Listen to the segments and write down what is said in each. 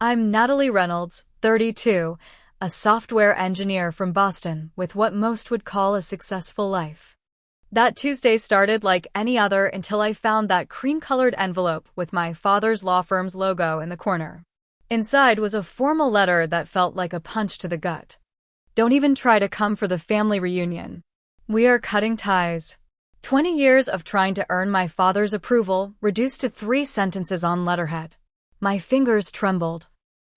I'm Natalie Reynolds, 32, a software engineer from Boston with what most would call a successful life. That Tuesday started like any other until I found that cream-colored envelope with my father's law firm's logo in the corner. Inside was a formal letter that felt like a punch to the gut. Don't even try to come for the family reunion. We are cutting ties. 20 years of trying to earn my father's approval reduced to 3 sentences on letterhead. My fingers trembled.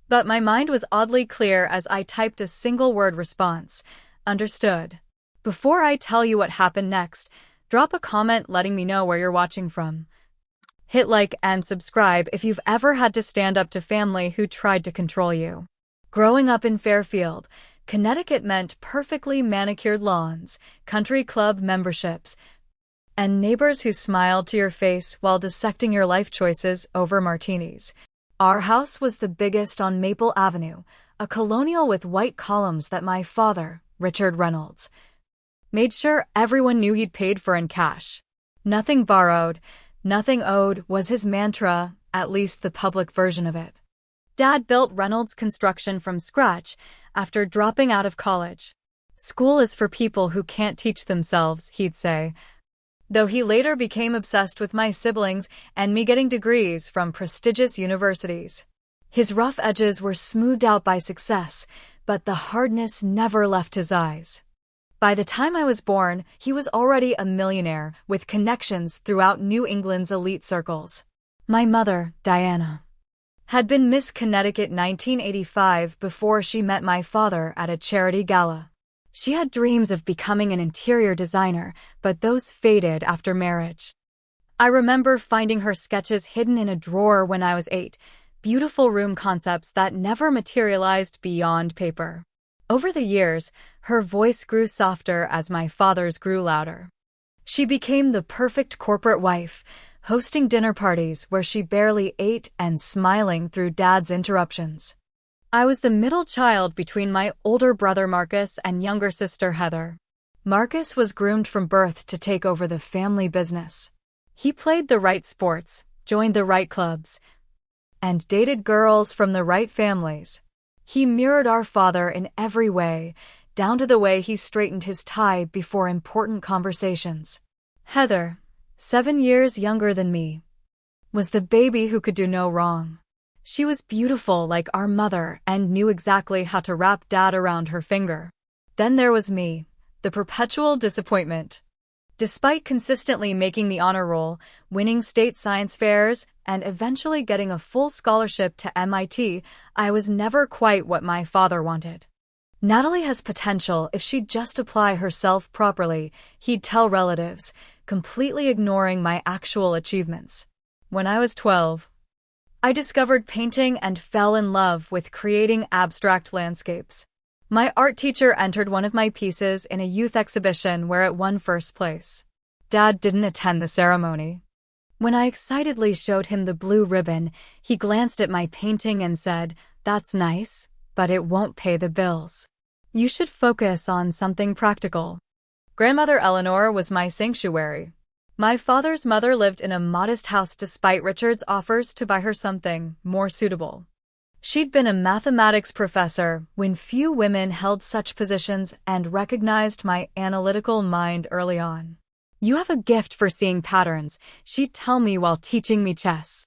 But my mind was oddly clear as I typed a single-word response. Understood. Before I tell you what happened next, drop a comment letting me know where you're watching from. Hit like and subscribe if you've ever had to stand up to family who tried to control you. Growing up in Fairfield, Connecticut meant perfectly manicured lawns, country club memberships, and neighbors who smiled to your face while dissecting your life choices over martinis. Our house was the biggest on Maple Avenue, a colonial with white columns that my father, Richard Reynolds, made sure everyone knew he'd paid for in cash. Nothing borrowed, nothing owed was his mantra, at least the public version of it. Dad built Reynolds Construction from scratch after dropping out of college. School is for people who can't teach themselves, he'd say. Though he later became obsessed with my siblings and me getting degrees from prestigious universities. His rough edges were smoothed out by success, but the hardness never left his eyes. By the time I was born, he was already a millionaire with connections throughout New England's elite circles. My mother, Diana, had been Miss Connecticut 1985 before she met my father at a charity gala. She had dreams of becoming an interior designer, but those faded after marriage. I remember finding her sketches hidden in a drawer when I was 8, beautiful room concepts that never materialized beyond paper. Over the years, her voice grew softer as my father's grew louder. She became the perfect corporate wife, hosting dinner parties where she barely ate and smiling through Dad's interruptions. I was the middle child between my older brother Marcus and younger sister Heather. Marcus was groomed from birth to take over the family business. He played the right sports, joined the right clubs, and dated girls from the right families. He mirrored our father in every way, down to the way he straightened his tie before important conversations. Heather, 7 years younger than me, was the baby who could do no wrong. She was beautiful like our mother and knew exactly how to wrap Dad around her finger. Then there was me, the perpetual disappointment. Despite consistently making the honor roll, winning state science fairs, and eventually getting a full scholarship to MIT, I was never quite what my father wanted. Natalie has potential if she'd just apply herself properly, he'd tell relatives, completely ignoring my actual achievements. When I was 12, I discovered painting and fell in love with creating abstract landscapes. My art teacher entered one of my pieces in a youth exhibition where it won first place. Dad didn't attend the ceremony. When I excitedly showed him the blue ribbon, he glanced at my painting and said, "That's nice, but it won't pay the bills. You should focus on something practical." Grandmother Eleanor was my sanctuary. My father's mother lived in a modest house despite Richard's offers to buy her something more suitable. She'd been a mathematics professor when few women held such positions and recognized my analytical mind early on. "You have a gift for seeing patterns," she'd tell me while teaching me chess.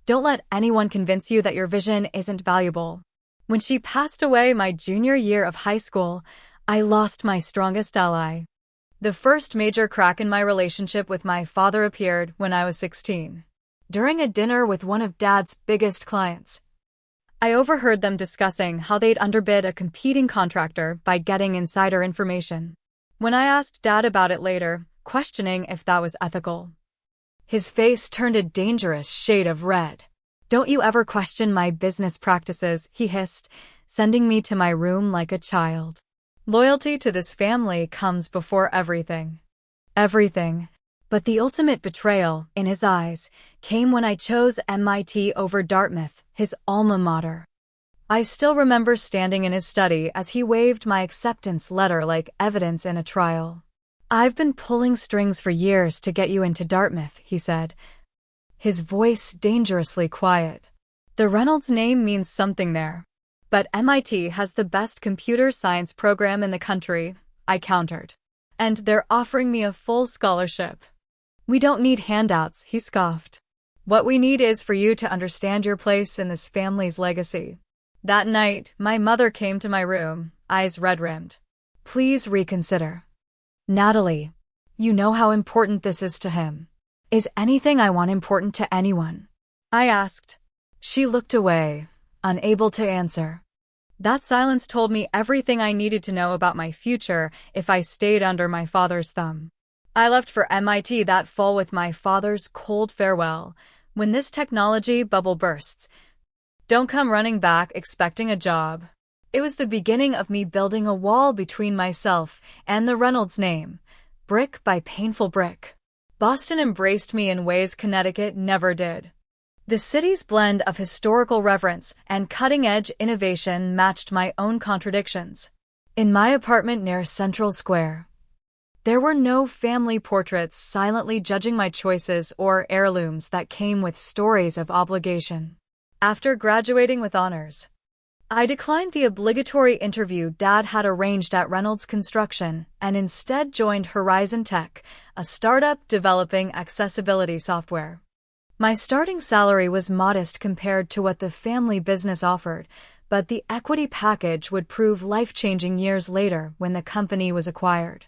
"Don't let anyone convince you that your vision isn't valuable." When she passed away my junior year of high school, I lost my strongest ally. The first major crack in my relationship with my father appeared when I was 16. During a dinner with one of Dad's biggest clients, I overheard them discussing how they'd underbid a competing contractor by getting insider information. When I asked Dad about it later, questioning if that was ethical, his face turned a dangerous shade of red. "Don't you ever question my business practices," he hissed, sending me to my room like a child. Loyalty to this family comes before everything. Everything. But the ultimate betrayal, in his eyes, came when I chose MIT over Dartmouth, his alma mater. I still remember standing in his study as he waved my acceptance letter like evidence in a trial. "I've been pulling strings for years to get you into Dartmouth," he said, his voice dangerously quiet. The Reynolds name means something there. But MIT has the best computer science program in the country, I countered. And they're offering me a full scholarship. We don't need handouts, he scoffed. What we need is for you to understand your place in this family's legacy. That night, my mother came to my room, eyes red-rimmed. Please reconsider. Natalie, you know how important this is to him. Is anything I want important to anyone? I asked. She looked away, unable to answer. That silence told me everything I needed to know about my future if I stayed under my father's thumb. I left for MIT that fall with my father's cold farewell. When this technology bubble bursts, don't come running back expecting a job. It was the beginning of me building a wall between myself and the Reynolds name, brick by painful brick. Boston embraced me in ways Connecticut never did. The city's blend of historical reverence and cutting-edge innovation matched my own contradictions. In my apartment near Central Square, there were no family portraits silently judging my choices or heirlooms that came with stories of obligation. After graduating with honors, I declined the obligatory interview Dad had arranged at Reynolds Construction and instead joined Horizon Tech, a startup developing accessibility software. My starting salary was modest compared to what the family business offered, but the equity package would prove life-changing years later when the company was acquired.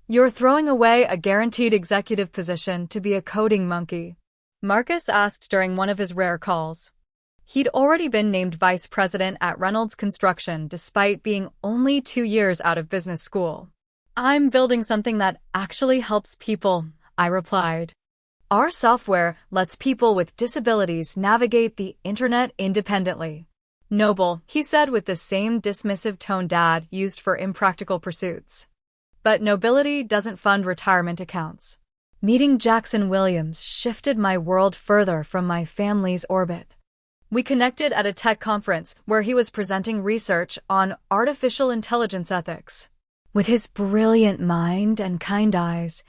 You're throwing away a guaranteed executive position to be a coding monkey, Marcus asked during one of his rare calls. He'd already been named vice president at Reynolds Construction despite being only 2 years out of business school. I'm building something that actually helps people, I replied. Our software lets people with disabilities navigate the internet independently. Noble, he said with the same dismissive tone Dad used for impractical pursuits. But nobility doesn't fund retirement accounts. Meeting Jackson Williams shifted my world further from my family's orbit. We connected at a tech conference where he was presenting research on artificial intelligence ethics. With his brilliant mind and kind eyes,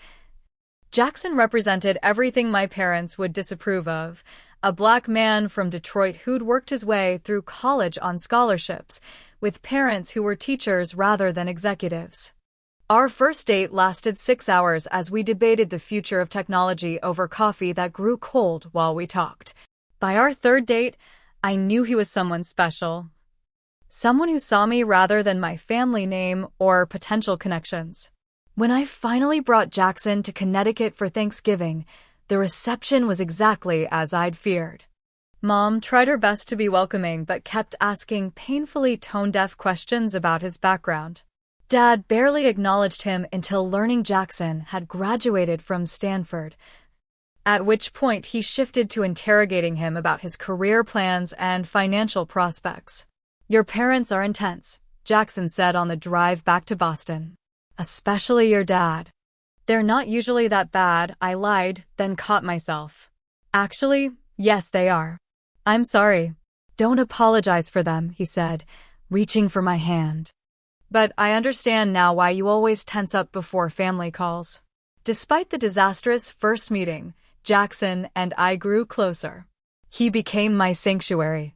Jackson represented everything my parents would disapprove of, a black man from Detroit who'd worked his way through college on scholarships, with parents who were teachers rather than executives. Our first date lasted 6 hours as we debated the future of technology over coffee that grew cold while we talked. By our third date, I knew he was someone special. Someone who saw me rather than my family name or potential connections. When I finally brought Jackson to Connecticut for Thanksgiving, the reception was exactly as I'd feared. Mom tried her best to be welcoming but kept asking painfully tone-deaf questions about his background. Dad barely acknowledged him until learning Jackson had graduated from Stanford, at which point he shifted to interrogating him about his career plans and financial prospects. Your parents are intense, Jackson said on the drive back to Boston. Especially your dad. They're not usually that bad, I lied, then caught myself. Actually, yes they are. I'm sorry. Don't apologize for them, he said, reaching for my hand. But I understand now why you always tense up before family calls. Despite the disastrous first meeting, Jackson and I grew closer. He became my sanctuary.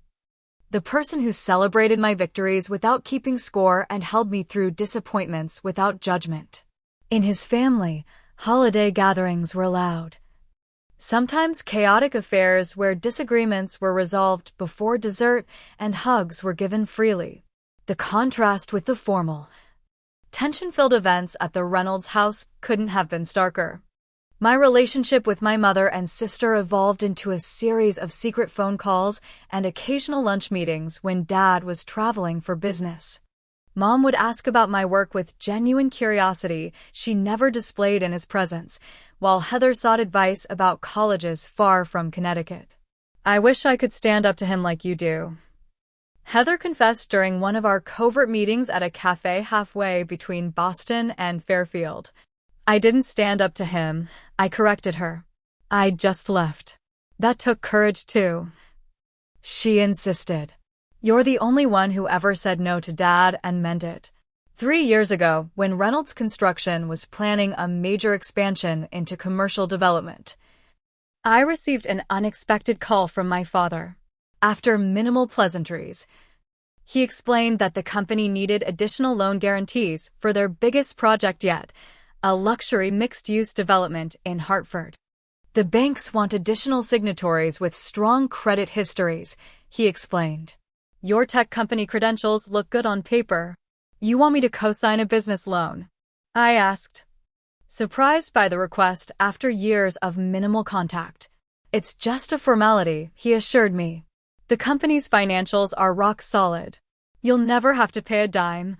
The person who celebrated my victories without keeping score and held me through disappointments without judgment. In his family, holiday gatherings were loud. Sometimes chaotic affairs where disagreements were resolved before dessert and hugs were given freely. The contrast with the formal, tension-filled events at the Reynolds house couldn't have been starker. My relationship with my mother and sister evolved into a series of secret phone calls and occasional lunch meetings when Dad was traveling for business. Mom would ask about my work with genuine curiosity she never displayed in his presence, while Heather sought advice about colleges far from Connecticut. I wish I could stand up to him like you do, Heather confessed during one of our covert meetings at a cafe halfway between Boston and Fairfield. I didn't stand up to him, I corrected her. I just left. That took courage too. She insisted. You're the only one who ever said no to Dad and meant it. 3 years ago, when Reynolds Construction was planning a major expansion into commercial development, I received an unexpected call from my father. After minimal pleasantries, he explained that the company needed additional loan guarantees for their biggest project yet, a luxury mixed-use development in Hartford. The banks want additional signatories with strong credit histories, he explained. Your tech company credentials look good on paper. You want me to co-sign a business loan? I asked, surprised by the request after years of minimal contact. It's just a formality, he assured me. The company's financials are rock solid. You'll never have to pay a dime.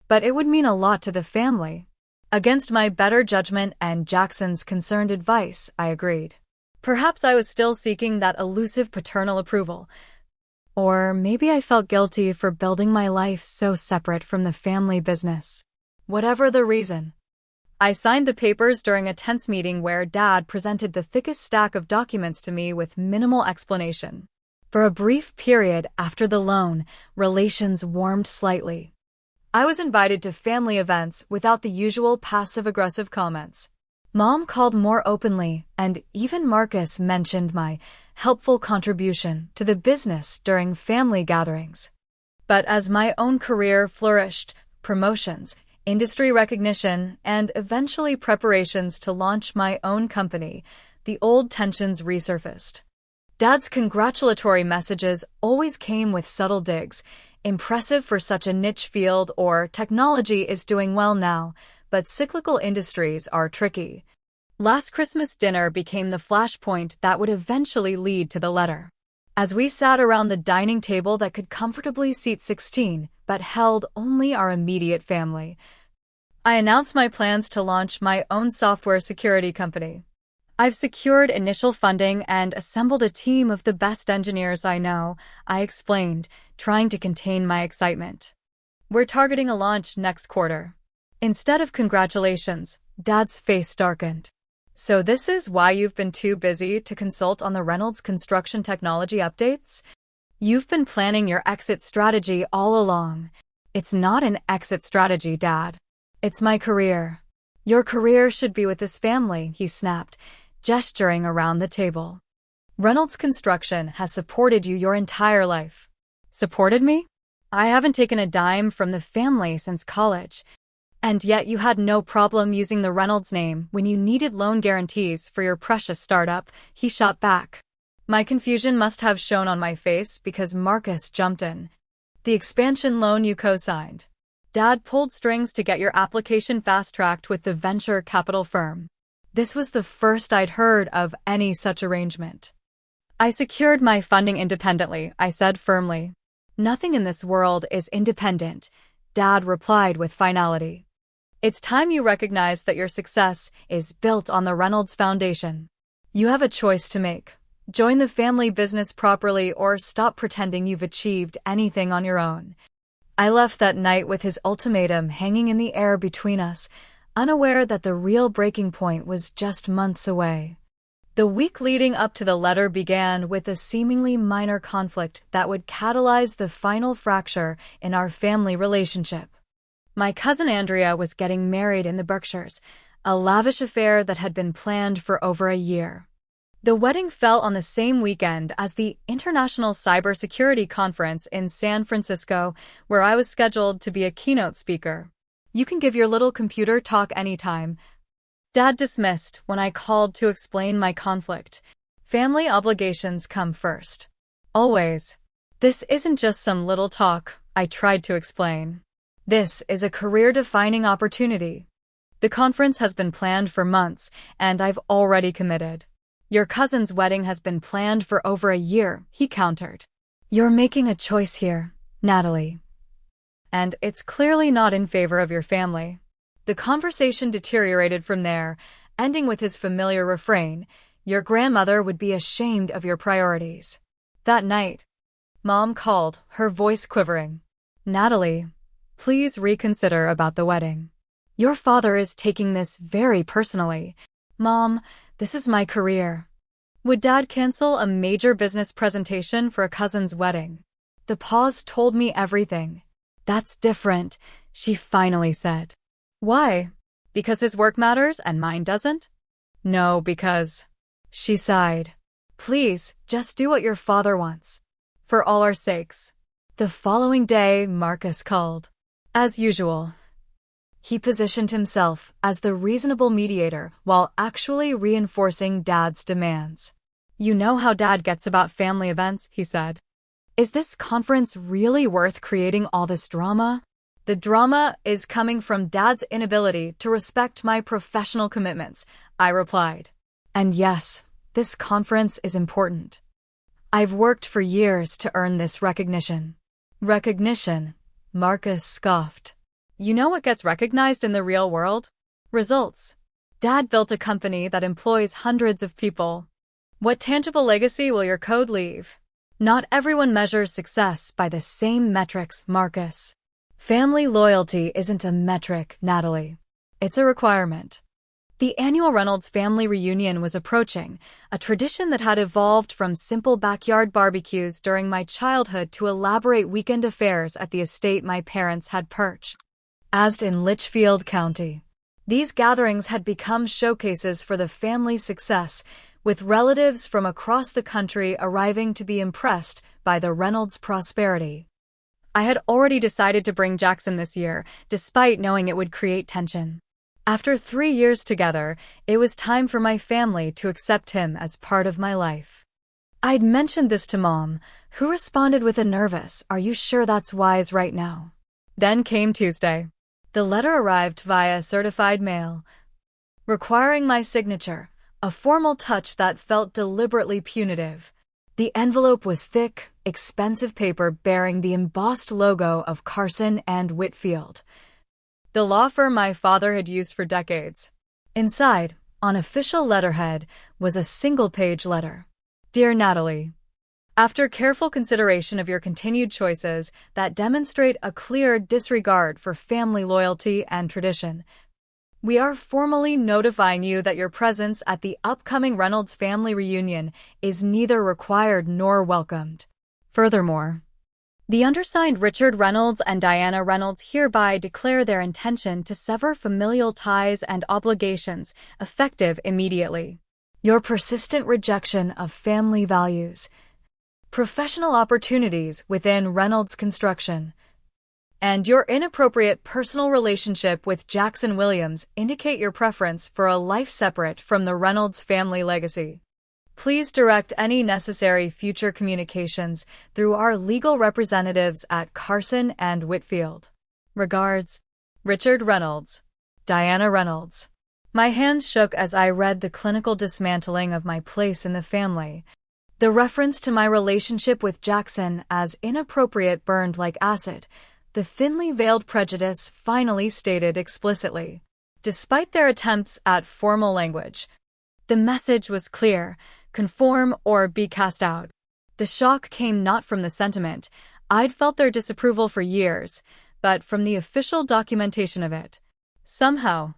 But it would mean a lot to the family. Against my better judgment and Jackson's concerned advice, I agreed. Perhaps I was still seeking that elusive paternal approval. Or maybe I felt guilty for building my life so separate from the family business. Whatever the reason, I signed the papers during a tense meeting where Dad presented the thickest stack of documents to me with minimal explanation. For a brief period after the loan, relations warmed slightly. I was invited to family events without the usual passive-aggressive comments. Mom called more openly, and even Marcus mentioned my helpful contribution to the business during family gatherings. But as my own career flourished, promotions, industry recognition, and eventually preparations to launch my own company, the old tensions resurfaced. Dad's congratulatory messages always came with subtle digs, impressive for such a niche field, or technology is doing well now, but cyclical industries are tricky. Last Christmas dinner became the flashpoint that would eventually lead to the letter. As we sat around the dining table that could comfortably seat 16, but held only our immediate family, I announced my plans to launch my own software security company. I've secured initial funding and assembled a team of the best engineers I know, I explained, trying to contain my excitement. We're targeting a launch next quarter. Instead of congratulations, Dad's face darkened. So this is why you've been too busy to consult on the Reynolds construction technology updates? You've been planning your exit strategy all along. It's not an exit strategy, Dad. It's my career. Your career should be with this family, he snapped, gesturing around the table. Reynolds Construction has supported you your entire life. Supported me? I haven't taken a dime from the family since college. And yet you had no problem using the Reynolds name when you needed loan guarantees for your precious startup, he shot back. My confusion must have shown on my face because Marcus jumped in. The expansion loan you co-signed. Dad pulled strings to get your application fast-tracked with the venture capital firm. This was the first I'd heard of any such arrangement. I secured my funding independently, I said firmly. Nothing in this world is independent, Dad replied with finality. It's time you recognize that your success is built on the Reynolds Foundation. You have a choice to make. Join the family business properly or stop pretending you've achieved anything on your own. I left that night with his ultimatum hanging in the air between us, unaware that the real breaking point was just months away. The week leading up to the letter began with a seemingly minor conflict that would catalyze the final fracture in our family relationship. My cousin Andrea was getting married in the Berkshires, a lavish affair that had been planned for over a year. The wedding fell on the same weekend as the International Cybersecurity Conference in San Francisco, where I was scheduled to be a keynote speaker. You can give your little computer talk anytime. Dad dismissed when I called to explain my conflict. Family obligations come first. Always. This isn't just some little talk, I tried to explain. This is a career-defining opportunity. The conference has been planned for months, and I've already committed. Your cousin's wedding has been planned for over a year, he countered. You're making a choice here, Natalie. And it's clearly not in favor of your family. The conversation deteriorated from there, ending with his familiar refrain, your grandmother would be ashamed of your priorities. That night, Mom called, her voice quivering. Natalie, please reconsider about the wedding. Your father is taking this very personally. Mom, this is my career. Would Dad cancel a major business presentation for a cousin's wedding? The pause told me everything. That's different, she finally said. Why? Because his work matters and mine doesn't? No, because... She sighed. Please, just do what your father wants. for all our sakes. The following day, Marcus called. As usual, he positioned himself as the reasonable mediator while actually reinforcing Dad's demands. You know how Dad gets about family events, he said. Is this conference really worth creating all this drama? The drama is coming from Dad's inability to respect my professional commitments, I replied. And yes, this conference is important. I've worked for years to earn this recognition. Recognition? Marcus scoffed. You know what gets recognized in the real world? Results. Dad built a company that employs hundreds of people. What tangible legacy will your code leave? Not everyone measures success by the same metrics, Marcus. Family loyalty isn't a metric, Natalie. It's a requirement. The annual Reynolds family reunion was approaching, a tradition that had evolved from simple backyard barbecues during my childhood to elaborate weekend affairs at the estate my parents had purchased in Litchfield County. These gatherings had become showcases for the family's success, with relatives from across the country arriving to be impressed by the Reynolds' prosperity. I had already decided to bring Jackson this year, despite knowing it would create tension. After 3 years together, it was time for my family to accept him as part of my life. I'd mentioned this to Mom, who responded with a nervous, "Are you sure that's wise right now?" Then came Tuesday. The letter arrived via certified mail, requiring my signature, a formal touch that felt deliberately punitive. The envelope was thick, expensive paper bearing the embossed logo of Carson and Whitfield, the law firm my father had used for decades. Inside, on official letterhead, was a single-page letter. Dear Natalie, after careful consideration of your continued choices that demonstrate a clear disregard for family loyalty and tradition, we are formally notifying you that your presence at the upcoming Reynolds family reunion is neither required nor welcomed. Furthermore, the undersigned Richard Reynolds and Diana Reynolds hereby declare their intention to sever familial ties and obligations effective immediately. Your persistent rejection of family values, professional opportunities within Reynolds Construction, and your inappropriate personal relationship with Jackson Williams indicate your preference for a life separate from the Reynolds family legacy. Please direct any necessary future communications through our legal representatives at Carson and Whitfield. Regards, Richard Reynolds, Diana Reynolds. My hands shook as I read the clinical dismantling of my place in the family. The reference to my relationship with Jackson as inappropriate burned like acid, the thinly veiled prejudice finally stated explicitly. Despite their attempts at formal language, the message was clear: conform or be cast out. The shock came not from the sentiment. I'd felt their disapproval for years, but from the official documentation of it. Somehow,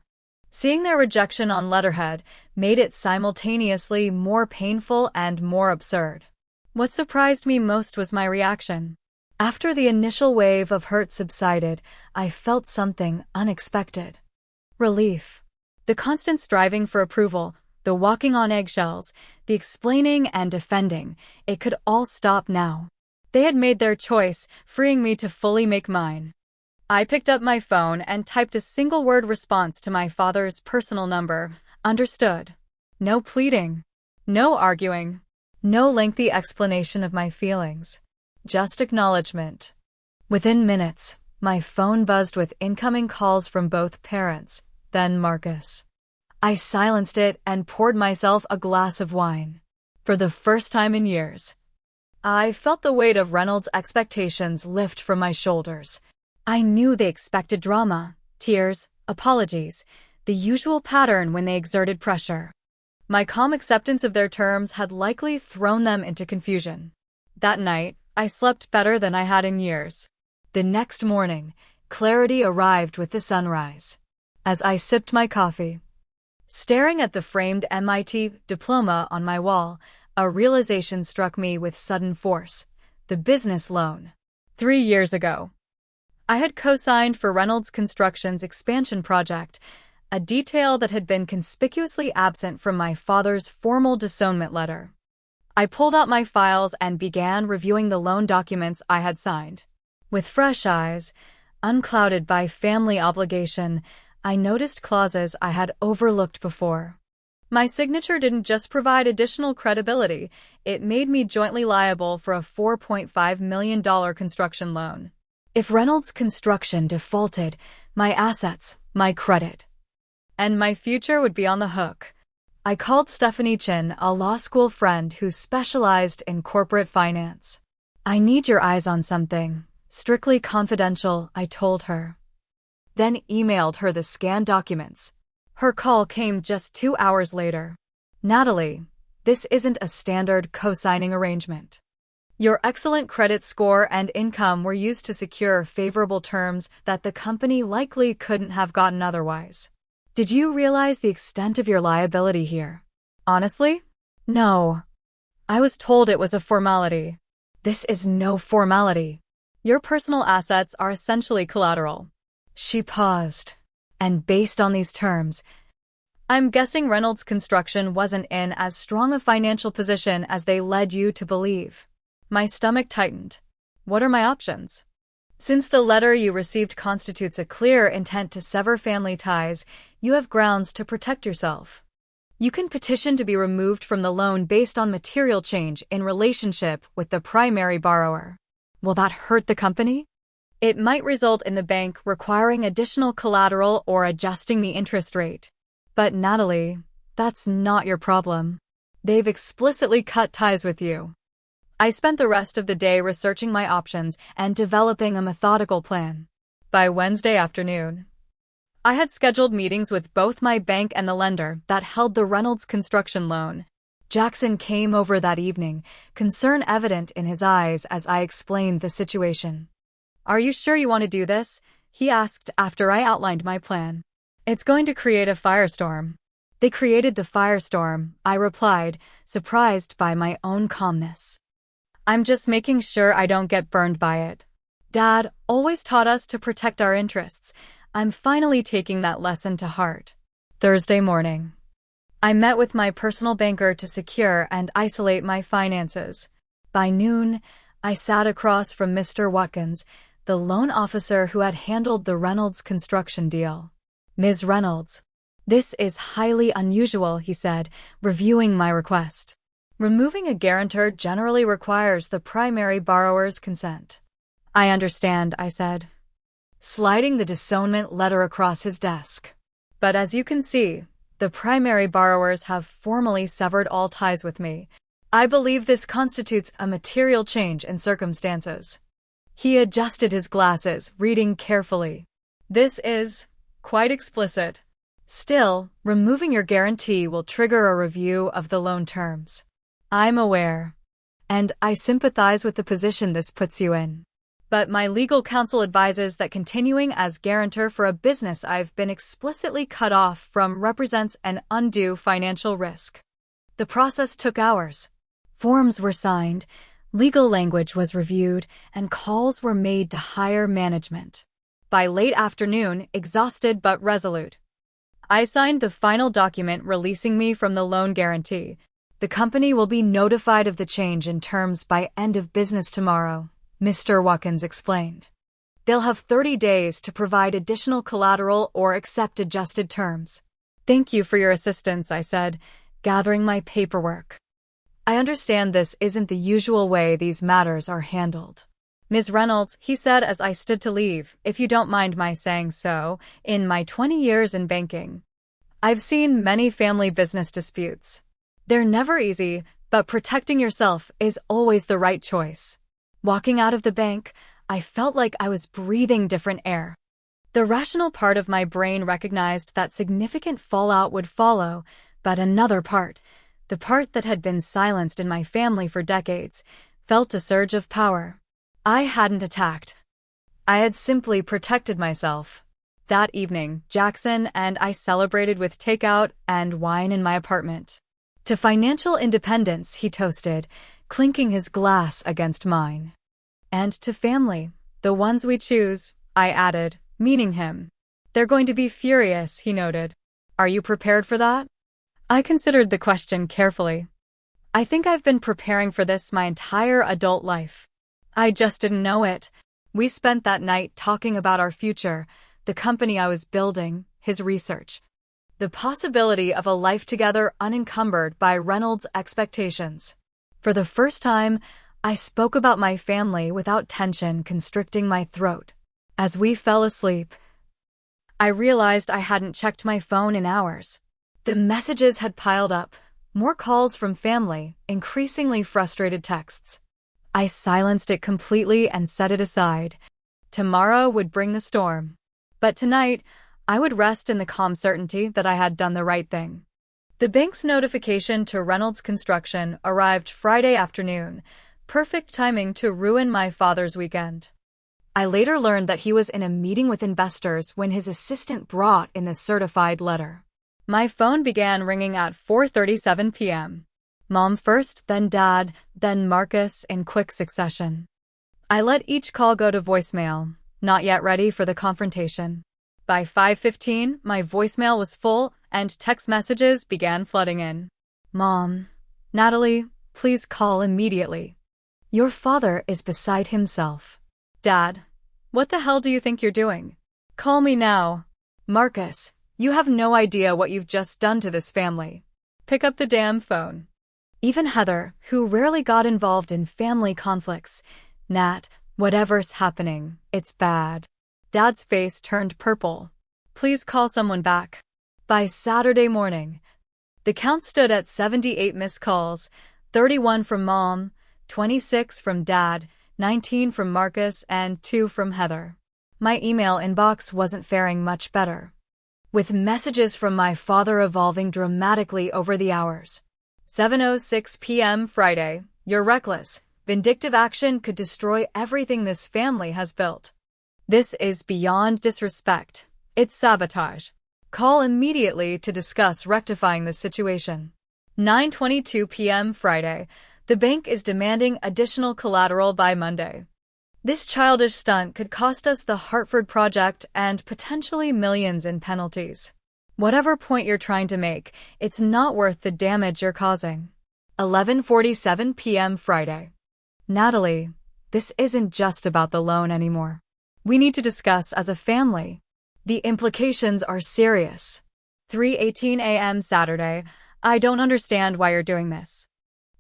seeing their rejection on letterhead made it simultaneously more painful and more absurd. What surprised me most was my reaction. After the initial wave of hurt subsided, I felt something unexpected. Relief. The constant striving for approval, the walking on eggshells, the explaining and defending, it could all stop now. They had made their choice, freeing me to fully make mine. I picked up my phone and typed a single-word response to my father's personal number. Understood. No pleading. No arguing. No lengthy explanation of my feelings. Just acknowledgement. Within minutes, my phone buzzed with incoming calls from both parents, then Marcus. I silenced it and poured myself a glass of wine. For the first time in years, I felt the weight of Reynolds' expectations lift from my shoulders. I knew they expected drama, tears, apologies, the usual pattern when they exerted pressure. My calm acceptance of their terms had likely thrown them into confusion. That night, I slept better than I had in years. The next morning, clarity arrived with the sunrise. As I sipped my coffee, staring at the framed MIT diploma on my wall, a realization struck me with sudden force: the business loan. 3 years ago, I had co-signed for Reynolds Construction's expansion project, a detail that had been conspicuously absent from my father's formal disownment letter. I pulled out my files and began reviewing the loan documents I had signed. With fresh eyes, unclouded by family obligation, I noticed clauses I had overlooked before. My signature didn't just provide additional credibility, it made me jointly liable for a $4.5 million construction loan. If Reynolds Construction defaulted, my assets, my credit, and my future would be on the hook. I called Stephanie Chin, a law school friend who specialized in corporate finance. "I need your eyes on something. Strictly confidential," I told her. Then emailed her the scanned documents. Her call came just 2 hours later. "Natalie, this isn't a standard co-signing arrangement. Your excellent credit score and income were used to secure favorable terms that the company likely couldn't have gotten otherwise. Did you realize the extent of your liability here?" "Honestly? No. I was told it was a formality." "This is no formality. Your personal assets are essentially collateral." She paused. "And based on these terms, I'm guessing Reynolds Construction wasn't in as strong a financial position as they led you to believe." My stomach tightened. "What are my options?" "Since the letter you received constitutes a clear intent to sever family ties, you have grounds to protect yourself. You can petition to be removed from the loan based on material change in relationship with the primary borrower." "Will that hurt the company?" "It might result in the bank requiring additional collateral or adjusting the interest rate." "But Natalie, that's not your problem. They've explicitly cut ties with you." I spent the rest of the day researching my options and developing a methodical plan. By Wednesday afternoon, I had scheduled meetings with both my bank and the lender that held the Reynolds Construction loan. Jackson came over that evening, concern evident in his eyes as I explained the situation. "Are you sure you want to do this?" he asked after I outlined my plan. "It's going to create a firestorm." "They created the firestorm," I replied, surprised by my own calmness. "I'm just making sure I don't get burned by it. Dad always taught us to protect our interests. I'm finally taking that lesson to heart." Thursday morning, I met with my personal banker to secure and isolate my finances. By noon, I sat across from Mr. Watkins, the loan officer who had handled the Reynolds Construction deal. "Ms. Reynolds, this is highly unusual," he said, reviewing my request. "Removing a guarantor generally requires the primary borrower's consent." "I understand," I said, sliding the disownment letter across his desk. "But as you can see, the primary borrowers have formally severed all ties with me. I believe this constitutes a material change in circumstances." He adjusted his glasses, reading carefully. "This is quite explicit. Still, removing your guarantee will trigger a review of the loan terms." "I'm aware, and I sympathize with the position this puts you in. But my legal counsel advises that continuing as guarantor for a business I've been explicitly cut off from represents an undue financial risk." The process took hours. Forms were signed, legal language was reviewed, and calls were made to higher management. By late afternoon, exhausted but resolute, I signed the final document releasing me from the loan guarantee. "The company will be notified of the change in terms by end of business tomorrow," Mr. Watkins explained. "They'll have 30 days to provide additional collateral or accept adjusted terms." "Thank you for your assistance," I said, gathering my paperwork. "I understand this isn't the usual way these matters are handled." "Ms. Reynolds," he said as I stood to leave, "if you don't mind my saying so, in my 20 years in banking, I've seen many family business disputes. They're never easy, but protecting yourself is always the right choice." Walking out of the bank, I felt like I was breathing different air. The rational part of my brain recognized that significant fallout would follow, but another part, the part that had been silenced in my family for decades, felt a surge of power. I hadn't attacked. I had simply protected myself. That evening, Jackson and I celebrated with takeout and wine in my apartment. "To financial independence," he toasted, clinking his glass against mine. "And to family, the ones we choose," I added, meaning him. "They're going to be furious," he noted. "Are you prepared for that?" I considered the question carefully. I think I've been preparing for this my entire adult life. I just didn't know it. We spent that night talking about our future, the company I was building, his research. The possibility of a life together unencumbered by Reynolds' expectations. For the first time, I spoke about my family without tension constricting my throat. As we fell asleep, I realized I hadn't checked my phone in hours. The messages had piled up, more calls from family, increasingly frustrated texts. I silenced it completely and set it aside. Tomorrow would bring the storm. But tonight, I would rest in the calm certainty that I had done the right thing. The bank's notification to Reynolds Construction arrived Friday afternoon, perfect timing to ruin my father's weekend. I later learned that he was in a meeting with investors when his assistant brought in the certified letter. My phone began ringing at 4:37 p.m. Mom first, then Dad, then Marcus in quick succession. I let each call go to voicemail, not yet ready for the confrontation. By 5:15, my voicemail was full and text messages began flooding in. Mom, Natalie, please call immediately. Your father is beside himself. Dad, what the hell do you think you're doing? Call me now. Marcus, you have no idea what you've just done to this family. Pick up the damn phone. Even Heather, who rarely got involved in family conflicts, Nat, whatever's happening, it's bad. Dad's face turned purple. Please call someone back. By Saturday morning, the count stood at 78 missed calls, 31 from Mom, 26 from Dad, 19 from Marcus, and 2 from Heather. My email inbox wasn't faring much better, with messages from my father evolving dramatically over the hours. 7:06 p.m. Friday. You're reckless. Vindictive action could destroy everything this family has built. This is beyond disrespect. It's sabotage. Call immediately to discuss rectifying this situation. 9:22 p.m. Friday. The bank is demanding additional collateral by Monday. This childish stunt could cost us the Hartford project and potentially millions in penalties. Whatever point you're trying to make, it's not worth the damage you're causing. 11:47 p.m. Friday. Natalie, this isn't just about the loan anymore. We need to discuss as a family. The implications are serious. 3:18 a.m. Saturday. I don't understand why you're doing this.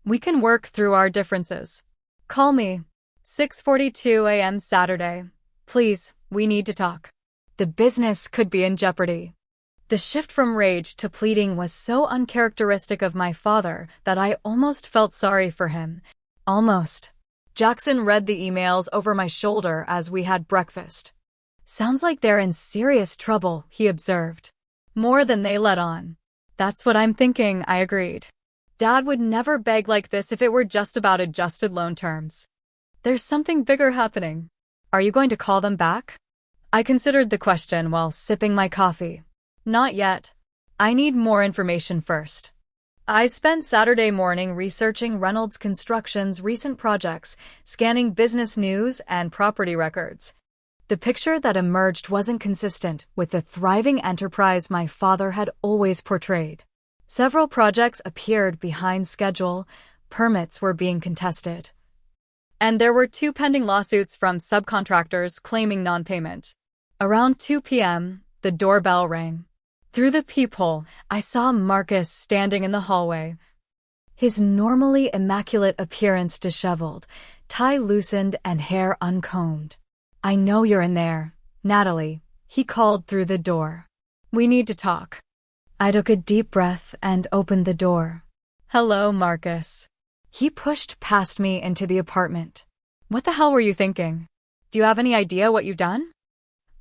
We can work through our differences. Call me. 6:42 a.m. Saturday. Please, we need to talk. The business could be in jeopardy. The shift from rage to pleading was so uncharacteristic of my father that I almost felt sorry for him. Almost. Jackson read the emails over my shoulder as we had breakfast. Sounds like they're in serious trouble, he observed. More than they let on. That's what I'm thinking, I agreed. Dad would never beg like this if it were just about adjusted loan terms. There's something bigger happening. Are you going to call them back? I considered the question while sipping my coffee. Not yet. I need more information first. I spent Saturday morning researching Reynolds Construction's recent projects, scanning business news and property records. The picture that emerged wasn't consistent with the thriving enterprise my father had always portrayed. Several projects appeared behind schedule, permits were being contested, and there were 2 pending lawsuits from subcontractors claiming non-payment. Around 2 p.m., the doorbell rang. Through the peephole, I saw Marcus standing in the hallway. His normally immaculate appearance disheveled, tie loosened and hair uncombed. I know you're in there, Natalie, he called through the door. We need to talk. I took a deep breath and opened the door. Hello, Marcus. He pushed past me into the apartment. What the hell were you thinking? Do you have any idea what you've done?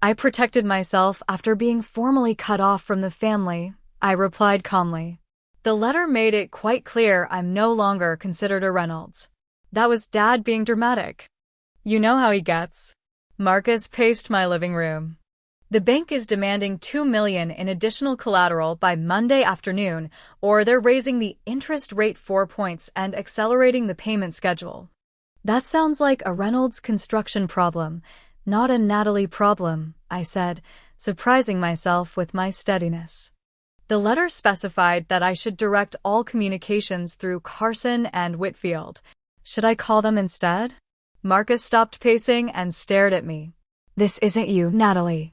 I protected myself after being formally cut off from the family, I replied calmly. The letter made it quite clear I'm no longer considered a Reynolds. That was Dad being dramatic. You know how he gets. Marcus paced my living room. The bank is demanding $2 million in additional collateral by Monday afternoon, or they're raising the interest rate 4 points and accelerating the payment schedule. That sounds like a Reynolds Construction problem, not a Natalie problem, I said, surprising myself with my steadiness. The letter specified that I should direct all communications through Carson and Whitfield. Should I call them instead? Marcus stopped pacing and stared at me. This isn't you, Natalie.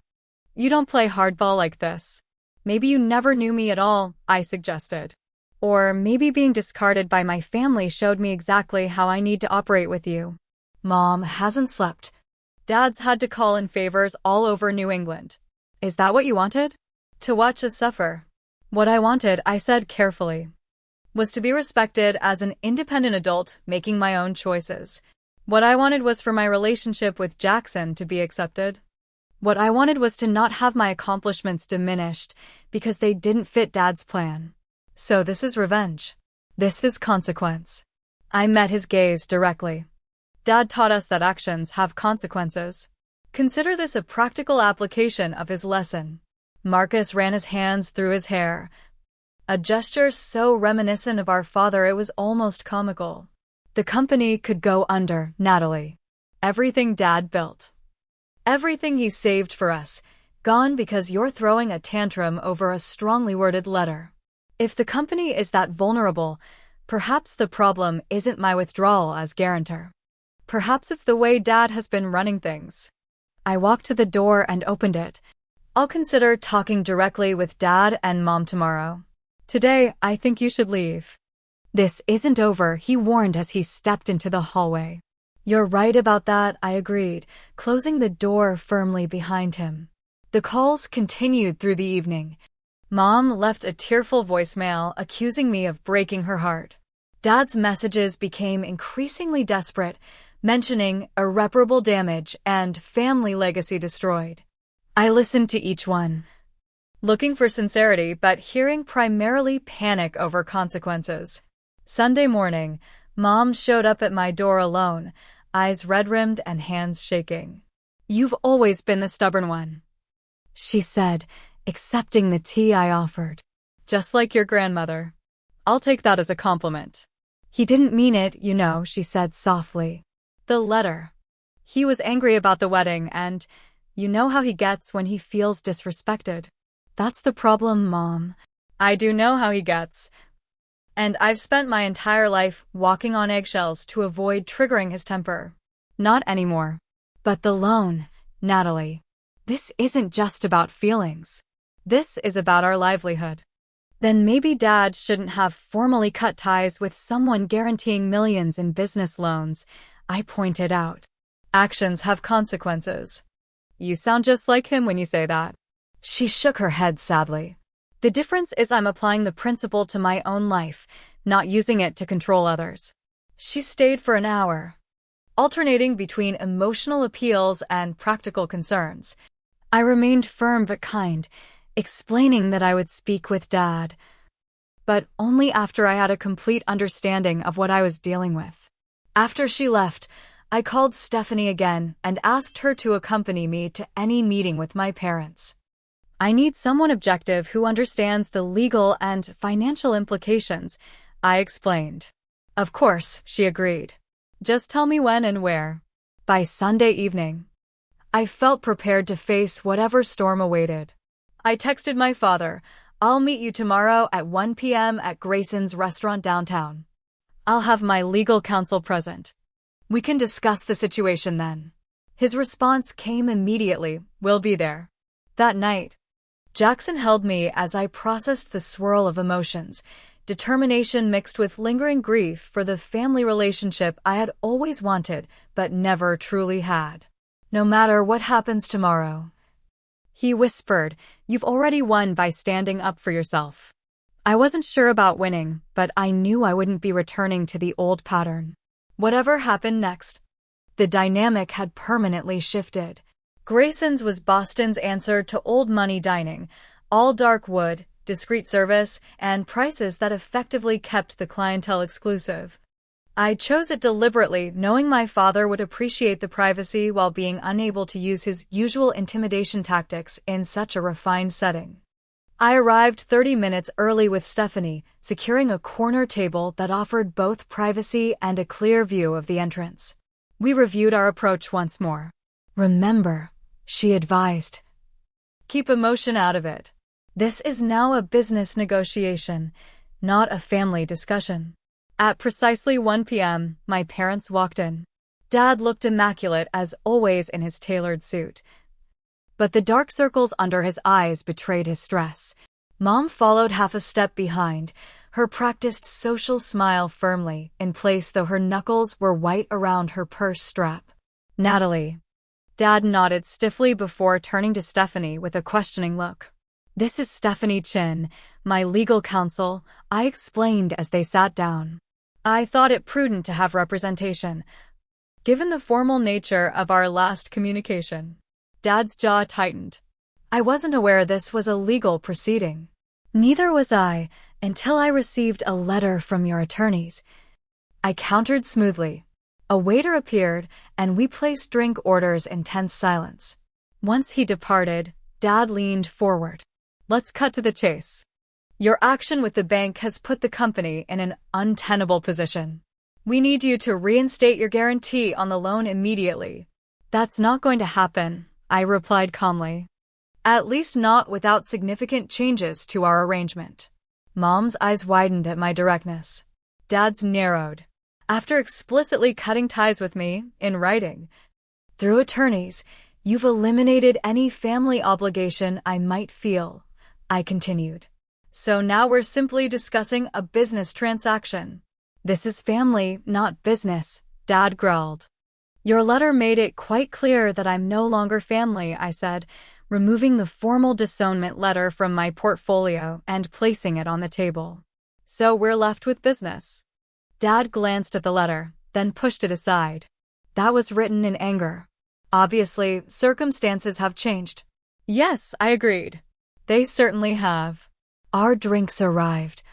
You don't play hardball like this. Maybe you never knew me at all, I suggested. Or maybe being discarded by my family showed me exactly how I need to operate with you. Mom hasn't slept. Dad's had to call in favors all over New England. Is that what you wanted? To watch us suffer. What I wanted, I said carefully, was to be respected as an independent adult making my own choices. What I wanted was for my relationship with Jackson to be accepted. What I wanted was to not have my accomplishments diminished because they didn't fit Dad's plan. So this is revenge. This is consequence. I met his gaze directly. Dad taught us that actions have consequences. Consider this a practical application of his lesson. Marcus ran his hands through his hair. A gesture so reminiscent of our father it was almost comical. The company could go under, Natalie. Everything Dad built. Everything he saved for us, gone because you're throwing a tantrum over a strongly worded letter. If the company is that vulnerable, perhaps the problem isn't my withdrawal as guarantor. Perhaps it's the way Dad has been running things. I walked to the door and opened it. I'll consider talking directly with Dad and Mom tomorrow. Today, I think you should leave. This isn't over, he warned as he stepped into the hallway. You're right about that, I agreed, closing the door firmly behind him. The calls continued through the evening. Mom left a tearful voicemail accusing me of breaking her heart. Dad's messages became increasingly desperate, mentioning irreparable damage and family legacy destroyed. I listened to each one, looking for sincerity but hearing primarily panic over consequences. Sunday morning, Mom showed up at my door alone, eyes red-rimmed and hands shaking. You've always been the stubborn one, she said, accepting the tea I offered. Just like your grandmother. I'll take that as a compliment. He didn't mean it, you know, she said softly. The letter. He was angry about the wedding and you know how he gets when he feels disrespected. That's the problem, Mom. I do know how he gets. And I've spent my entire life walking on eggshells to avoid triggering his temper. Not anymore. But the loan, Natalie. This isn't just about feelings. This is about our livelihood. Then maybe Dad shouldn't have formally cut ties with someone guaranteeing millions in business loans, I pointed out. Actions have consequences. You sound just like him when you say that. She shook her head sadly. The difference is I'm applying the principle to my own life, not using it to control others. She stayed for an hour, alternating between emotional appeals and practical concerns. I remained firm but kind, explaining that I would speak with Dad, but only after I had a complete understanding of what I was dealing with. After she left, I called Stephanie again and asked her to accompany me to any meeting with my parents. I need someone objective who understands the legal and financial implications, I explained. Of course, she agreed. Just tell me when and where. By Sunday evening, I felt prepared to face whatever storm awaited. I texted my father, I'll meet you tomorrow at 1 p.m. at Grayson's restaurant downtown. I'll have my legal counsel present. We can discuss the situation then. His response came immediately, we'll be there. That night, Jackson held me as I processed the swirl of emotions, determination mixed with lingering grief for the family relationship I had always wanted but never truly had. No matter what happens tomorrow, he whispered, you've already won by standing up for yourself. I wasn't sure about winning, but I knew I wouldn't be returning to the old pattern. Whatever happened next, the dynamic had permanently shifted. Grayson's was Boston's answer to old money dining, all dark wood, discreet service, and prices that effectively kept the clientele exclusive. I chose it deliberately, knowing my father would appreciate the privacy while being unable to use his usual intimidation tactics in such a refined setting. I arrived 30 minutes early with Stephanie, securing a corner table that offered both privacy and a clear view of the entrance. We reviewed our approach once more. Remember, she advised, keep emotion out of it. This is now a business negotiation, not a family discussion. At precisely 1 p.m., my parents walked in. Dad looked immaculate as always in his tailored suit, but the dark circles under his eyes betrayed his stress. Mom followed half a step behind, her practiced social smile firmly in place though her knuckles were white around her purse strap. Natalie. Dad nodded stiffly before turning to Stephanie with a questioning look. This is Stephanie Chin, my legal counsel, I explained as they sat down. I thought it prudent to have representation, given the formal nature of our last communication. Dad's jaw tightened. I wasn't aware this was a legal proceeding. Neither was I, until I received a letter from your attorneys. I countered smoothly. A waiter appeared, and we placed drink orders in tense silence. Once he departed, Dad leaned forward. Let's cut to the chase. Your action with the bank has put the company in an untenable position. We need you to reinstate your guarantee on the loan immediately. That's not going to happen, I replied calmly. At least not without significant changes to our arrangement. Mom's eyes widened at my directness. Dad's narrowed. After explicitly cutting ties with me, in writing, through attorneys, you've eliminated any family obligation I might feel, I continued. So now we're simply discussing a business transaction. This is family, not business, Dad growled. Your letter made it quite clear that I'm no longer family, I said, removing the formal disownment letter from my portfolio and placing it on the table. So we're left with business. Dad glanced at the letter, then pushed it aside. That was written in anger. Obviously, circumstances have changed. Yes, I agreed. They certainly have. Our drinks arrived,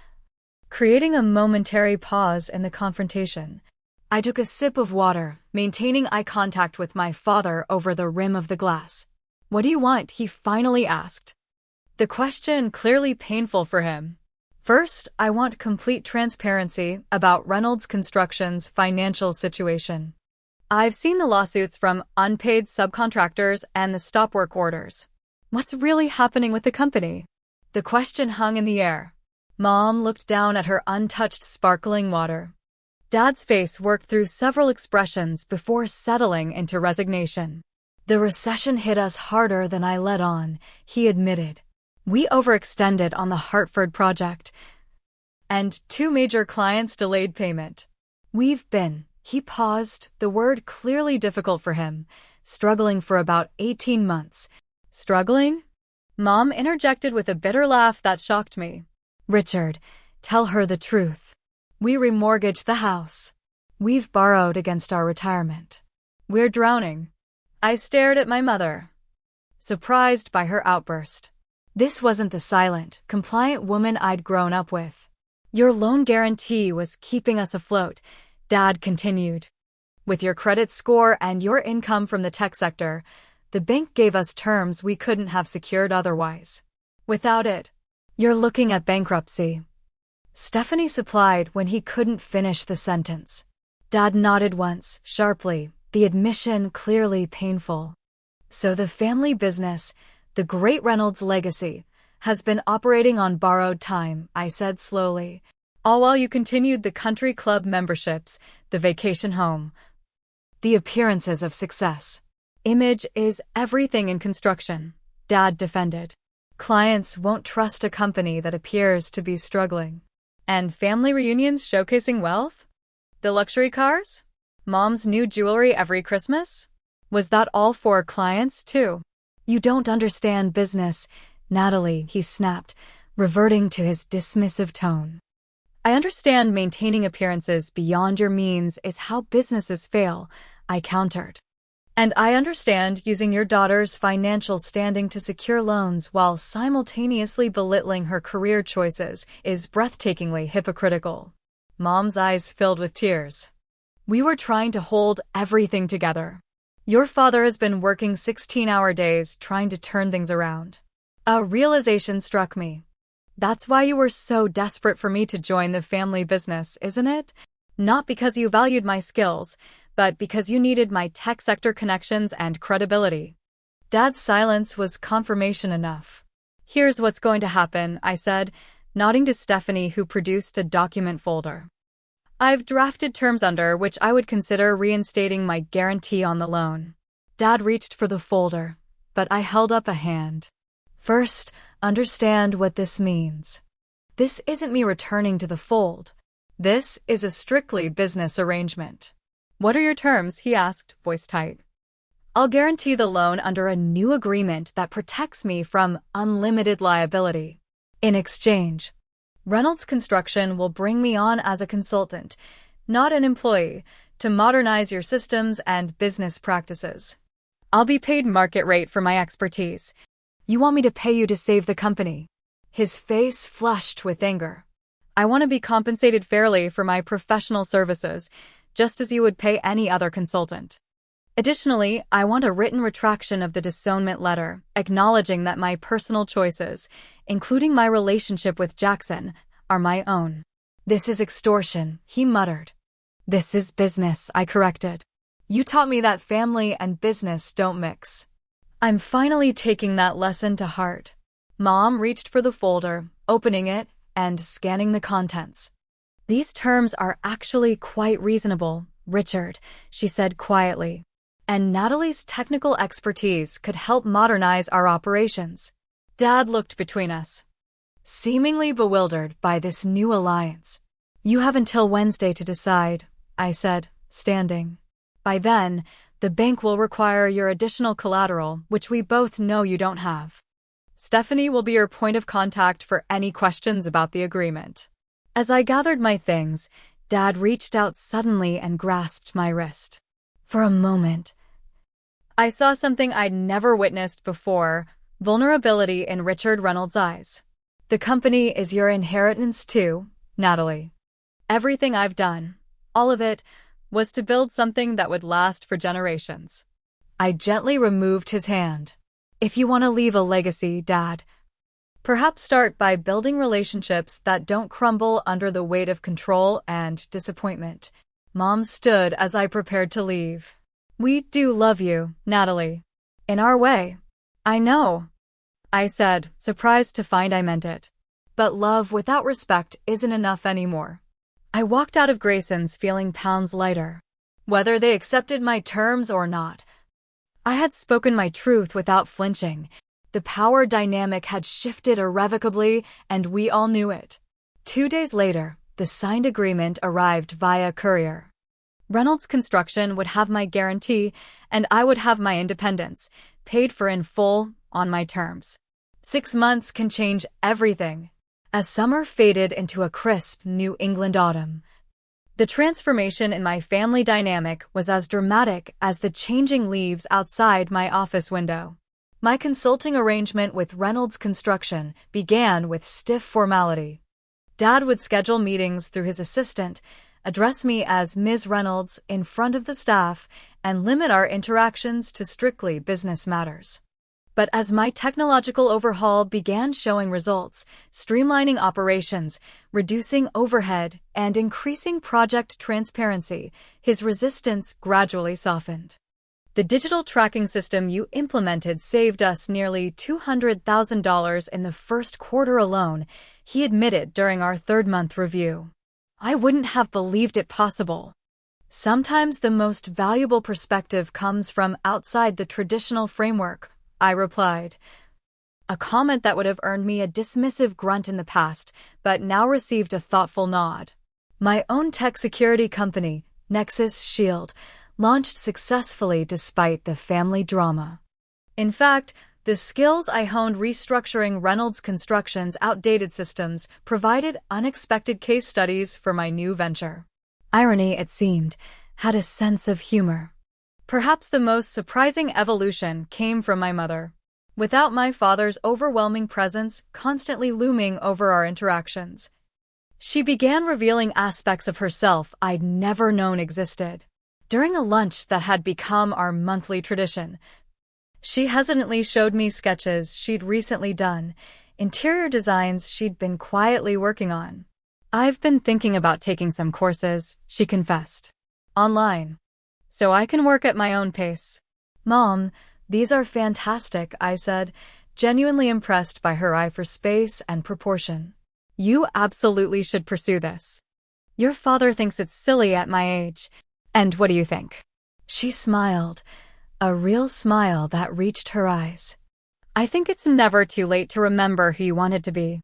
creating a momentary pause in the confrontation. I took a sip of water, maintaining eye contact with my father over the rim of the glass. What do you want? He finally asked. The question clearly painful for him. First, I want complete transparency about Reynolds Construction's financial situation. I've seen the lawsuits from unpaid subcontractors and the stop work orders. What's really happening with the company? The question hung in the air. Mom looked down at her untouched sparkling water. Dad's face worked through several expressions before settling into resignation. The recession hit us harder than I let on, he admitted. We overextended on the Hartford project, and 2 major clients delayed payment. We've been, he paused, the word clearly difficult for him, struggling for about 18 months. Struggling? Mom interjected with a bitter laugh that shocked me. Richard, tell her the truth. We remortgaged the house. We've borrowed against our retirement. We're drowning. I stared at my mother, surprised by her outburst. This wasn't the silent, compliant woman I'd grown up with. Your loan guarantee was keeping us afloat, Dad continued. With your credit score and your income from the tech sector, the bank gave us terms we couldn't have secured otherwise. Without it, you're looking at bankruptcy. Stephanie supplied when he couldn't finish the sentence. Dad nodded once, sharply, the admission clearly painful. So the family business, the great Reynolds legacy, has been operating on borrowed time, I said slowly, all while you continued the country club memberships, the vacation home, the appearances of success. Image is everything in construction, Dad defended. Clients won't trust a company that appears to be struggling. And family reunions showcasing wealth? The luxury cars? Mom's new jewelry every Christmas? Was that all for clients, too? You don't understand business, Natalie, he snapped, reverting to his dismissive tone. I understand maintaining appearances beyond your means is how businesses fail, I countered. And I understand using your daughter's financial standing to secure loans while simultaneously belittling her career choices is breathtakingly hypocritical. Mom's eyes filled with tears. We were trying to hold everything together. Your father has been working 16-hour days trying to turn things around. A realization struck me. That's why you were so desperate for me to join the family business, isn't it? Not because you valued my skills, but because you needed my tech sector connections and credibility. Dad's silence was confirmation enough. Here's what's going to happen, I said, nodding to Stephanie, who produced a document folder. I've drafted terms under which I would consider reinstating my guarantee on the loan. Dad reached for the folder, but I held up a hand. First, understand what this means. This isn't me returning to the fold. This is a strictly business arrangement. What are your terms? He asked, voice tight. I'll guarantee the loan under a new agreement that protects me from unlimited liability. In exchange, Reynolds Construction will bring me on as a consultant, not an employee, to modernize your systems and business practices. I'll be paid market rate for my expertise. You want me to pay you to save the company? His face flushed with anger. I want to be compensated fairly for my professional services, just as you would pay any other consultant. Additionally, I want a written retraction of the disownment letter, acknowledging that my personal choices, including my relationship with Jackson, are my own. This is extortion, he muttered. This is business, I corrected. You taught me that family and business don't mix. I'm finally taking that lesson to heart. Mom reached for the folder, opening it and scanning the contents. These terms are actually quite reasonable, Richard, she said quietly. And Natalie's technical expertise could help modernize our operations. Dad looked between us, seemingly bewildered by this new alliance. You have until Wednesday to decide, I said, standing. By then, the bank will require your additional collateral, which we both know you don't have. Stephanie will be your point of contact for any questions about the agreement. As I gathered my things, Dad reached out suddenly and grasped my wrist. For a moment, I saw something I'd never witnessed before, vulnerability in Richard Reynolds' eyes. The company is your inheritance too, Natalie. Everything I've done, all of it, was to build something that would last for generations. I gently removed his hand. If you want to leave a legacy, Dad, perhaps start by building relationships that don't crumble under the weight of control and disappointment. Mom stood as I prepared to leave. We do love you, Natalie. In our way. I know, I said, surprised to find I meant it. But love without respect isn't enough anymore. I walked out of Grayson's feeling pounds lighter. Whether they accepted my terms or not, I had spoken my truth without flinching. The power dynamic had shifted irrevocably, and we all knew it. 2 days later, the signed agreement arrived via courier. Reynolds Construction would have my guarantee, and I would have my independence, paid for in full, on my terms. 6 months can change everything. As summer faded into a crisp New England autumn, the transformation in my family dynamic was as dramatic as the changing leaves outside my office window. My consulting arrangement with Reynolds Construction began with stiff formality. Dad would schedule meetings through his assistant, address me as Ms. Reynolds in front of the staff, and limit our interactions to strictly business matters. But as my technological overhaul began showing results, streamlining operations, reducing overhead, and increasing project transparency, his resistance gradually softened. The digital tracking system you implemented saved us nearly $200,000 in the first quarter alone, he admitted during our third-month review. I wouldn't have believed it possible. Sometimes the most valuable perspective comes from outside the traditional framework, I replied. A comment that would have earned me a dismissive grunt in the past, but now received a thoughtful nod. My own tech security company, Nexus Shield, launched successfully despite the family drama. In fact, the skills I honed restructuring Reynolds Construction's outdated systems provided unexpected case studies for my new venture. Irony, it seemed, had a sense of humor. Perhaps the most surprising evolution came from my mother. Without my father's overwhelming presence constantly looming over our interactions, she began revealing aspects of herself I'd never known existed. During a lunch that had become our monthly tradition, she hesitantly showed me sketches she'd recently done, interior designs she'd been quietly working on. I've been thinking about taking some courses, she confessed. Online. So I can work at my own pace. Mom, these are fantastic, I said, genuinely impressed by her eye for space and proportion. "You absolutely should pursue this. Your father thinks it's silly at my age. And what do you think?" She smiled, a real smile that reached her eyes. "I think it's never too late to remember who you wanted to be."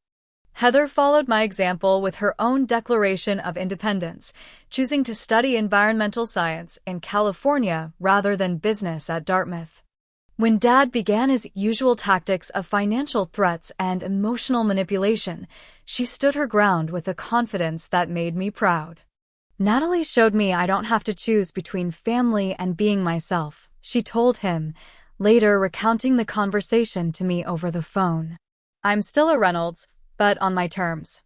Heather followed my example with her own declaration of independence, choosing to study environmental science in California rather than business at Dartmouth. When Dad began his usual tactics of financial threats and emotional manipulation, she stood her ground with a confidence that made me proud. "Natalie showed me I don't have to choose between family and being myself," she told him, later recounting the conversation to me over the phone. "I'm still a Reynolds, but on my terms."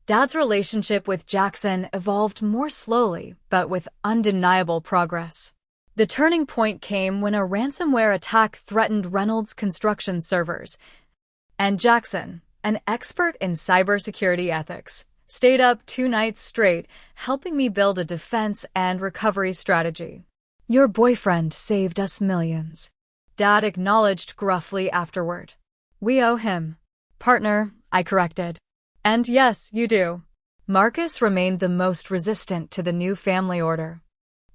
Dad's relationship with Jackson evolved more slowly, but with undeniable progress. The turning point came when a ransomware attack threatened Reynolds' construction servers, and Jackson, an expert in cybersecurity ethics, stayed up 2 nights straight, helping me build a defense and recovery strategy. "Your boyfriend saved us millions," Dad acknowledged gruffly afterward. "We owe him." "Partner," I corrected. "And yes, you do." Marcus remained the most resistant to the new family order.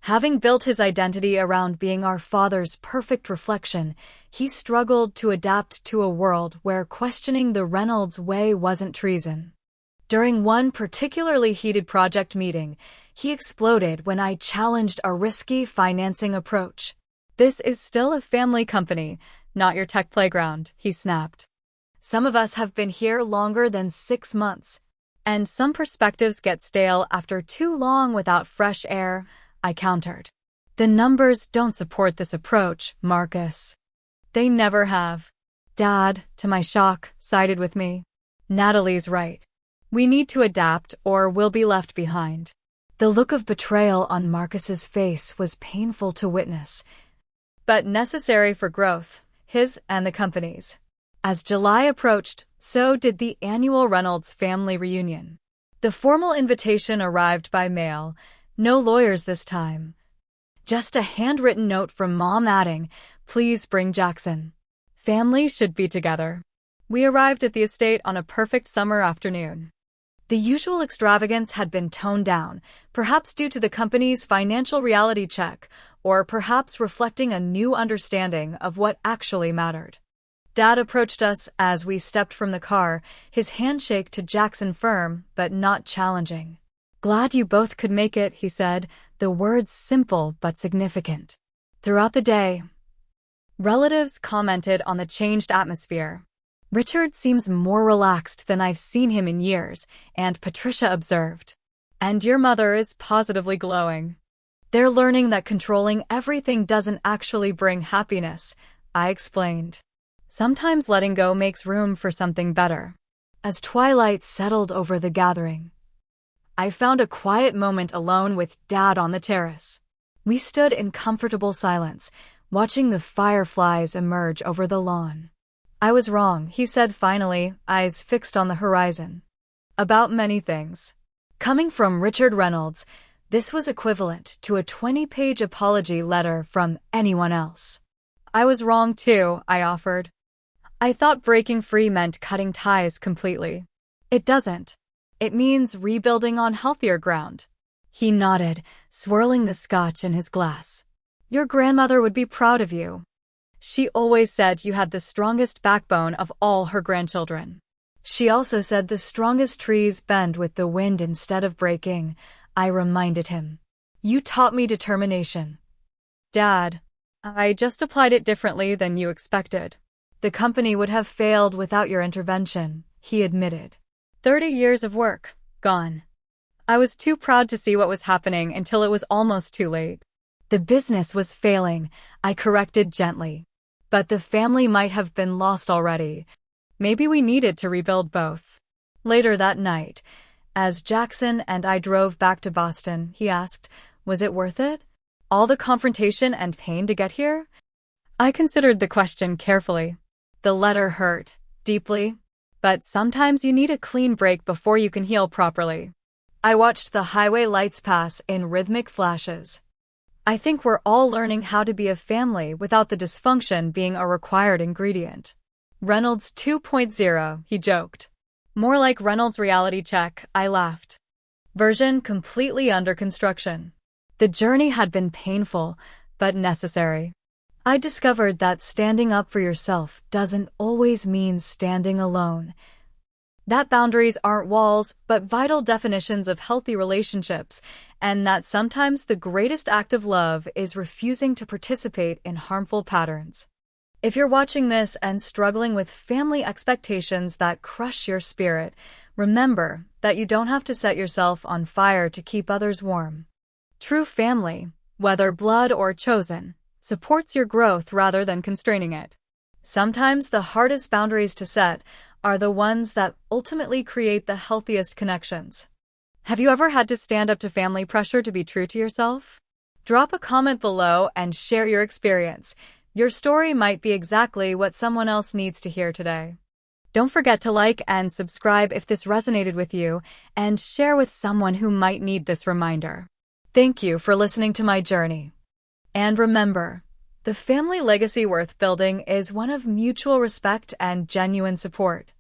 Having built his identity around being our father's perfect reflection, he struggled to adapt to a world where questioning the Reynolds way wasn't treason. During one particularly heated project meeting, he exploded when I challenged a risky financing approach. "This is still a family company, not your tech playground," he snapped. "Some of us have been here longer than 6 months, and some perspectives get stale after too long without fresh air," I countered. "The numbers don't support this approach, Marcus." "They never have." Dad, to my shock, sided with me. "Natalie's right. We need to adapt or we'll be left behind." The look of betrayal on Marcus's face was painful to witness, but necessary for growth, his and the company's. As July approached, so did the annual Reynolds family reunion. The formal invitation arrived by mail, no lawyers this time. Just a handwritten note from Mom adding, "Please bring Jackson. Family should be together." We arrived at the estate on a perfect summer afternoon. The usual extravagance had been toned down, perhaps due to the company's financial reality check, or perhaps reflecting a new understanding of what actually mattered. Dad approached us as we stepped from the car, his handshake to Jackson firm but not challenging. "Glad you both could make it," he said, the words simple but significant. Throughout the day, relatives commented on the changed atmosphere. "Richard seems more relaxed than I've seen him in years," and Patricia observed. "And your mother is positively glowing." "They're learning that controlling everything doesn't actually bring happiness," I explained. "Sometimes letting go makes room for something better." As twilight settled over the gathering, I found a quiet moment alone with Dad on the terrace. We stood in comfortable silence, watching the fireflies emerge over the lawn. "I was wrong," he said finally, eyes fixed on the horizon. "About many things." Coming from Richard Reynolds, this was equivalent to a 20-page apology letter from anyone else. "I was wrong too," I offered. "I thought breaking free meant cutting ties completely." "It doesn't. It means rebuilding on healthier ground." He nodded, swirling the scotch in his glass. "Your grandmother would be proud of you. She always said you had the strongest backbone of all her grandchildren." "She also said the strongest trees bend with the wind instead of breaking," I reminded him. "You taught me determination." "Dad, I just applied it differently than you expected." "The company would have failed without your intervention," he admitted. 30 years of work, gone. I was too proud to see what was happening until it was almost too late. "The business was failing," I corrected gently. "But the family might have been lost already. Maybe we needed to rebuild both." Later that night, as Jackson and I drove back to Boston, he asked, "Was it worth it? All the confrontation and pain to get here?" I considered the question carefully. The letter hurt, deeply, but sometimes you need a clean break before you can heal properly. I watched the highway lights pass in rhythmic flashes. I think we're all learning how to be a family without the dysfunction being a required ingredient. Reynolds 2.0, he joked. More like Reynolds reality check, I laughed. Version completely under construction. The journey had been painful, but necessary. I discovered that standing up for yourself doesn't always mean standing alone. That boundaries aren't walls, but vital definitions of healthy relationships, and that sometimes the greatest act of love is refusing to participate in harmful patterns. If you're watching this and struggling with family expectations that crush your spirit, remember that you don't have to set yourself on fire to keep others warm. True family, whether blood or chosen, supports your growth rather than constraining it. Sometimes the hardest boundaries to set are the ones that ultimately create the healthiest connections. Have you ever had to stand up to family pressure to be true to yourself? Drop a comment below and share your experience. Your story might be exactly what someone else needs to hear today. Don't forget to like and subscribe if this resonated with you, and share with someone who might need this reminder. Thank you for listening to my journey. And remember, the family legacy worth building is one of mutual respect and genuine support.